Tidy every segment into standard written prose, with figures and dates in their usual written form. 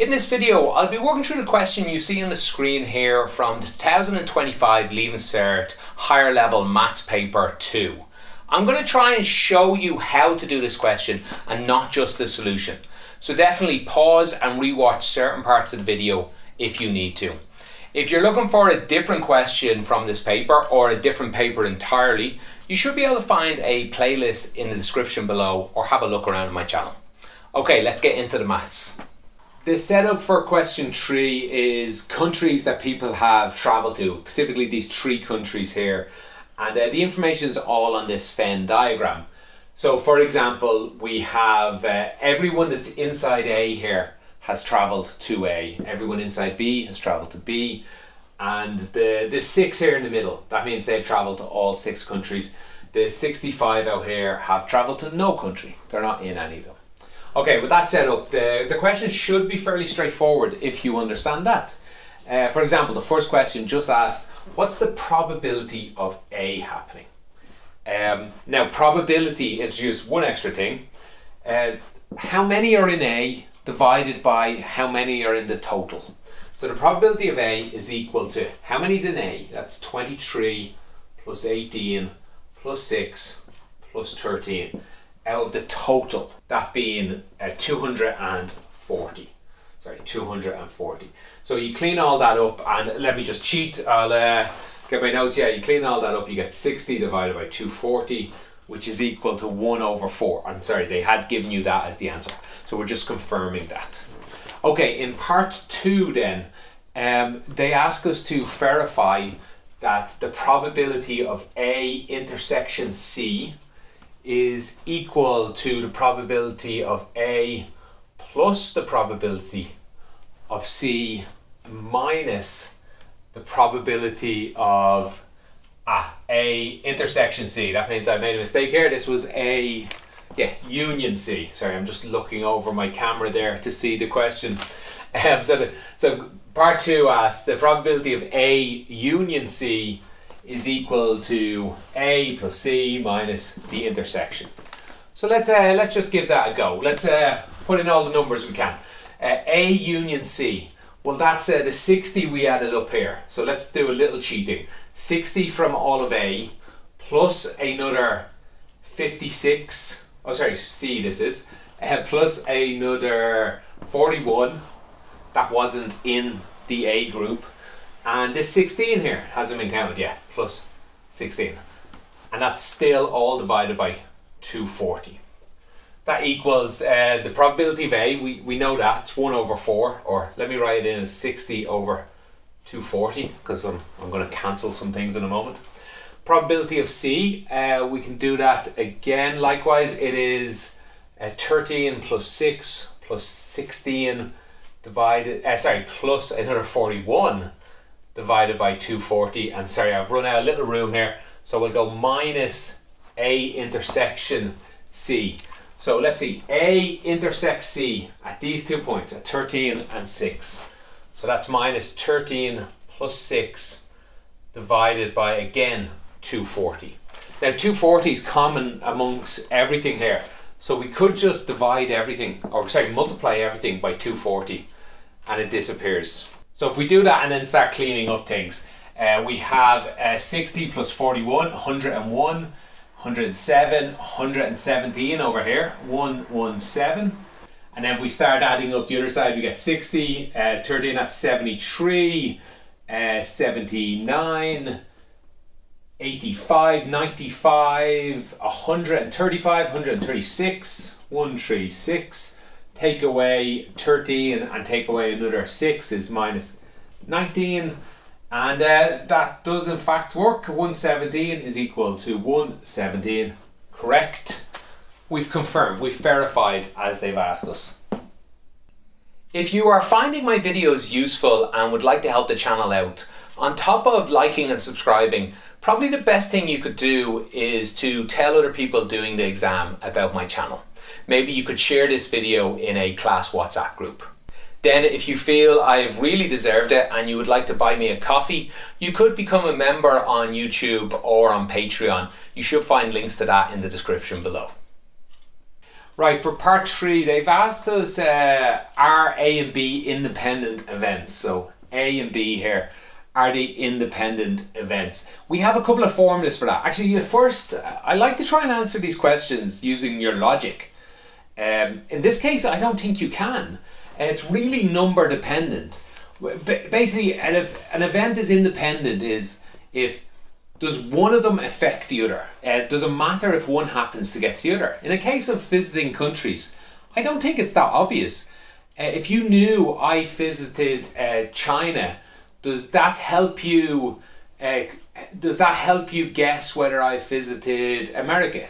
In this video, I'll be working through the question you see on the screen here from the 2025 Leaving Cert Higher Level Maths Paper 2. I'm going to try and show you how to do this question and not just the solution. So definitely pause and rewatch certain parts of the video if you need to. If you're looking for a different question from this paper or a different paper entirely, you should be able to find a playlist in the description below or have a look around on my channel. Okay, let's get into the maths. The setup for question 3 is countries that people have travelled to, specifically these 3 countries here. And the information is all on this Venn diagram. So for example, we have everyone that's inside A here has travelled to A. Everyone inside B has travelled to B. And the 6 here in the middle, that means they've travelled to all 6 countries. The 65 out here have travelled to no country. They're not in any of them. Okay, with that set up, the question should be fairly straightforward if you understand that. For example, the first question just asked, what's the probability of A happening? Now, probability introduced one extra thing. How many are in A divided by how many are in the total? So the probability of A is equal to how many's in A? That's 23 plus 18 plus 6 plus 13. Out of the total, that being 240. Sorry, 240. So you clean all that up, and let me just cheat. I'll get my notes. Yeah, you clean all that up, you get 60 divided by 240, which is equal to 1 over 4. I'm sorry, they had given you that as the answer. So we're just confirming that. Okay, in part 2 then, they ask us to verify that the probability of A intersection C is equal to the probability of A plus the probability of C minus the probability of A intersection C. That means I made a mistake here. This was A, union C. Sorry, I'm just looking over my camera there to see the question. So part 2 asks the probability of A union C is equal to A plus C minus the intersection. So let's just give that a go. Let's put in all the numbers we can. A union C. Well, that's the 60 we added up here. So let's do a little cheating. 60 from all of A plus another 56. Oh, sorry, C this is. Plus another 41 that wasn't in the A group. And this 16 here hasn't been counted yet, plus 16. And that's still all divided by 240. That equals the probability of A, we know that, it's 1 over 4, or let me write it in as 60 over 240, because I'm going to cancel some things in a moment. Probability of C, we can do that again. Likewise, it is 13 plus 6 plus 16 divided, plus another 41 divided by 240, and sorry, I've run out a little room here, so we'll go minus A intersection C. So let's see, A intersects C at these 2 points, at 13 and 6. So that's minus 13 plus 6 divided by, again, 240. Now 240 is common amongst everything here, so we could just divide everything, or sorry, multiply everything by 240 and it disappears. So if we do that and then start cleaning up things, we have 60 plus 41, 101, 107, 117 over here, 117. And then if we start adding up the other side, we get 60, 13, that's 73, 79, 85, 95, 135, 136, 136. Take away 13 and take away another 6 is minus 19, and that does in fact work. 117 is equal to 117. Correct. We've confirmed, we've verified as they've asked us. If you are finding my videos useful and would like to help the channel out, on top of liking and subscribing, probably the best thing you could do is to tell other people doing the exam about my channel. Maybe you could share this video in a class WhatsApp group. Then if you feel I've really deserved it and you would like to buy me a coffee, you could become a member on YouTube or on Patreon. You should find links to that in the description below. Right, for part 3, they've asked us are A and B independent events? So A and B here, are they independent events? We have a couple of formulas for that. Actually, first, I like to try and answer these questions using your logic. In this case, I don't think you can. It's really number dependent. Basically, an event is independent is if does one of them affect the other? Does it matter if one happens to get to the other? In a case of visiting countries, I don't think it's that obvious. If you knew I visited China, does that help you? Does that help you guess whether I visited America?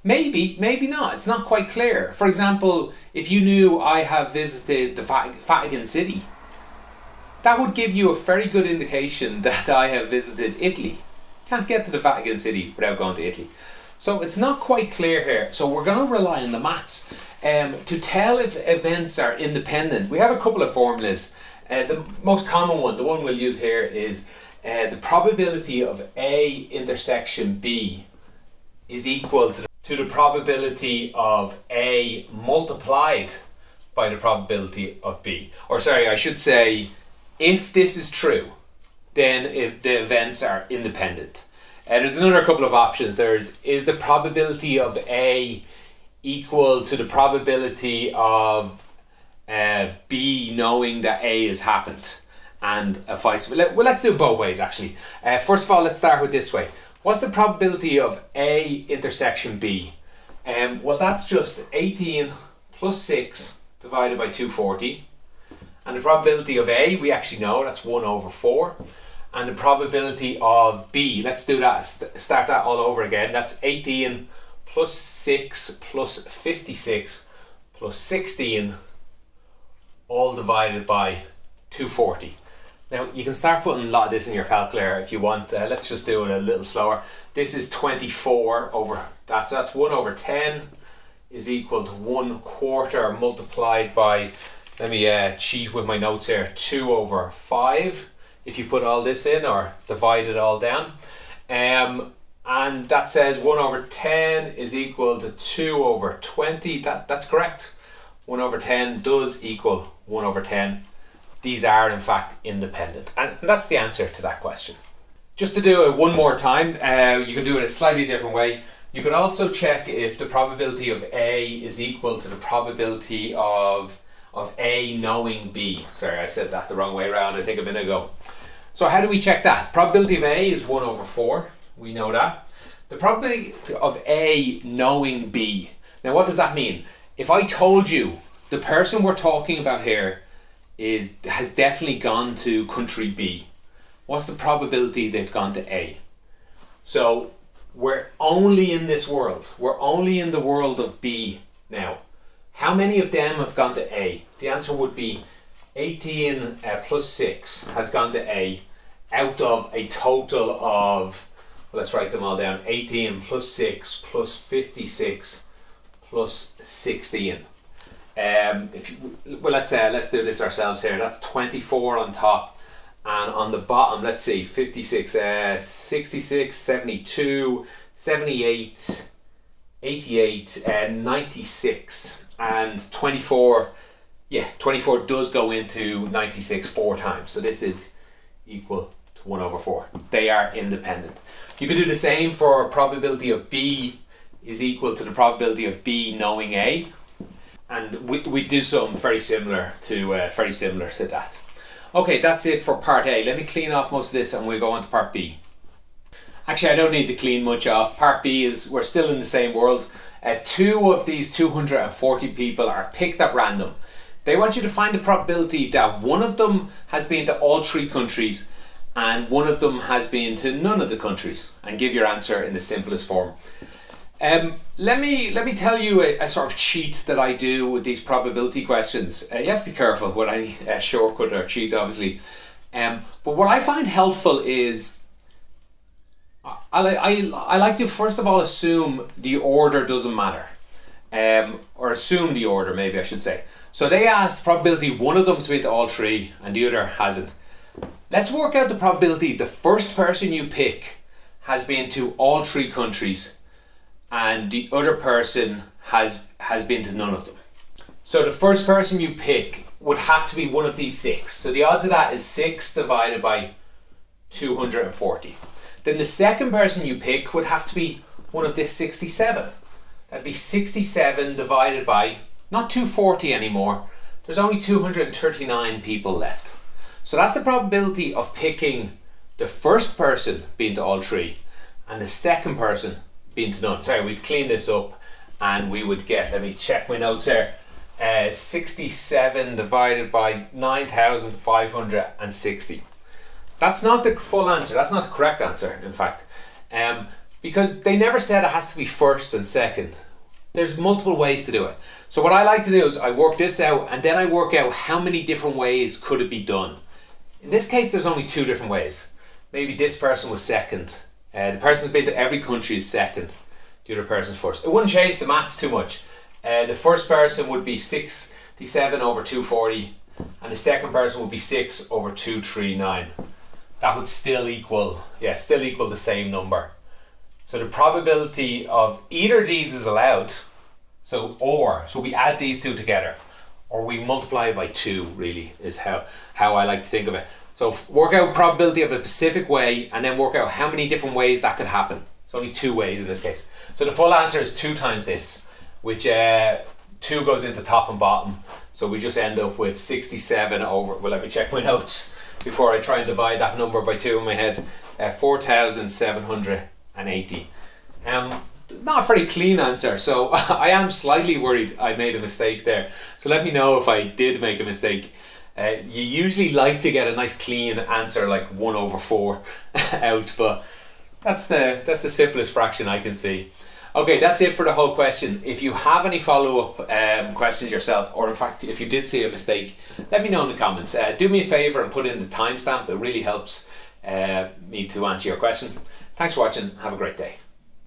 Maybe, maybe not. It's not quite clear. For example, if you knew I have visited the Vatican City, that would give you a very good indication that I have visited Italy. Can't get to the Vatican City without going to Italy. So it's not quite clear here. So we're going to rely on the maths. To tell if events are independent, we have a couple of formulas. The most common one, the one we'll use here, is the probability of A intersection B is equal to the probability of A multiplied by the probability of B. Or sorry, I should say, if this is true, then if the events are independent. There's another couple of options. Is the probability of A equal to the probability of B knowing that A has happened, and vice versa. Well, let's do it both ways actually. First of all, let's start with this way. What's the probability of A intersection B? Well, that's just 18 plus 6 divided by 240. And the probability of A, we actually know, that's 1 over 4. And the probability of B, let's do that, start that all over again. That's 18 plus 6 plus 56 plus 16, all divided by 240. Now, you can start putting a lot of this in your calculator if you want. Let's just do it a little slower. This is 24 over, that's 1 over 10 is equal to 1/4 multiplied by, let me cheat with my notes here, 2 over 5. If you put all this in or divide it all down. And that says 1 over 10 is equal to 2 over 20. That's correct. 1 over 10 does equal 1 over 10. These are in fact independent. And that's the answer to that question. Just to do it one more time, you can do it a slightly different way. You could also check if the probability of A is equal to the probability of A knowing B. Sorry, I said that the wrong way around, I think a minute ago. So how do we check that? Probability of A is 1 over 4. We know that. The probability of A knowing B. Now what does that mean? If I told you the person we're talking about here has definitely gone to country B, what's the probability they've gone to A? So we're only in this world. We're only in the world of B now. How many of them have gone to A? The answer would be 18 plus 6 has gone to A out of a total of, well, let's write them all down, 18 plus 6 plus 56 plus 16. Let's do this ourselves here. That's 24 on top, and on the bottom, let's see, 56, 66, 72, 78, 88, 96, and 24. Yeah, 24 does go into 96 4 times. So this is equal to 1 over 4. They are independent. You could do the same for probability of B is equal to the probability of B knowing A. And we do something very similar to that. Okay, that's it for part A. Let me clean off most of this and we'll go on to part B. Actually, I don't need to clean much off. Part B is, we're still in the same world. 2 of these 240 people are picked at random. They want you to find the probability that one of them has been to all 3 countries and one of them has been to none of the countries, and give your answer in the simplest form. Let me tell you a sort of cheat that I do with these probability questions. You have to be careful with any shortcut or cheat, obviously. But what I find helpful is I like to first of all assume the order doesn't matter, or assume the order, maybe I should say. So they asked probability one of them's been to all 3 and the other hasn't. Let's work out the probability the first person you pick has been to all 3 countries and the other person has been to none of them. So the first person you pick would have to be one of these 6. So the odds of that is 6 divided by 240. Then the second person you pick would have to be one of this 67. That'd be 67 divided by, not 240 anymore, there's only 239 people left. So that's the probability of picking the first person being to all 3 and the second person being to none. Sorry, we'd clean this up and we would get, let me check my notes there, 67 divided by 9,560. That's not the full answer, that's not the correct answer in fact, because they never said it has to be first and second. There's multiple ways to do it. So what I like to do is I work this out and then I work out how many different ways could it be done. In this case there's only 2 different ways. Maybe this person was second. The person who's been to every country is second. The other person's first. It wouldn't change the maths too much. The first person would be 67 over 240 and the second person would be 6 over 239. That would still equal the same number. So the probability of either of these is allowed. So we add these 2 together, or we multiply by 2 really is how I like to think of it. So work out probability of a specific way and then work out how many different ways that could happen. It's only 2 ways in this case. So the full answer is 2 times this, which 2 goes into top and bottom. So we just end up with 67 over, well, let me check my notes before I try and divide that number by 2 in my head, 4,780. Not a very clean answer, so I am slightly worried I made a mistake there. So let me know if I did make a mistake. You usually like to get a nice clean answer like 1 over 4 out, but that's the simplest fraction I can see. Okay, that's it for the whole question. If you have any follow-up questions yourself, or in fact if you did see a mistake, let me know in the comments. Do me a favour and put in the timestamp. It really helps me to answer your question. Thanks for watching. Have a great day.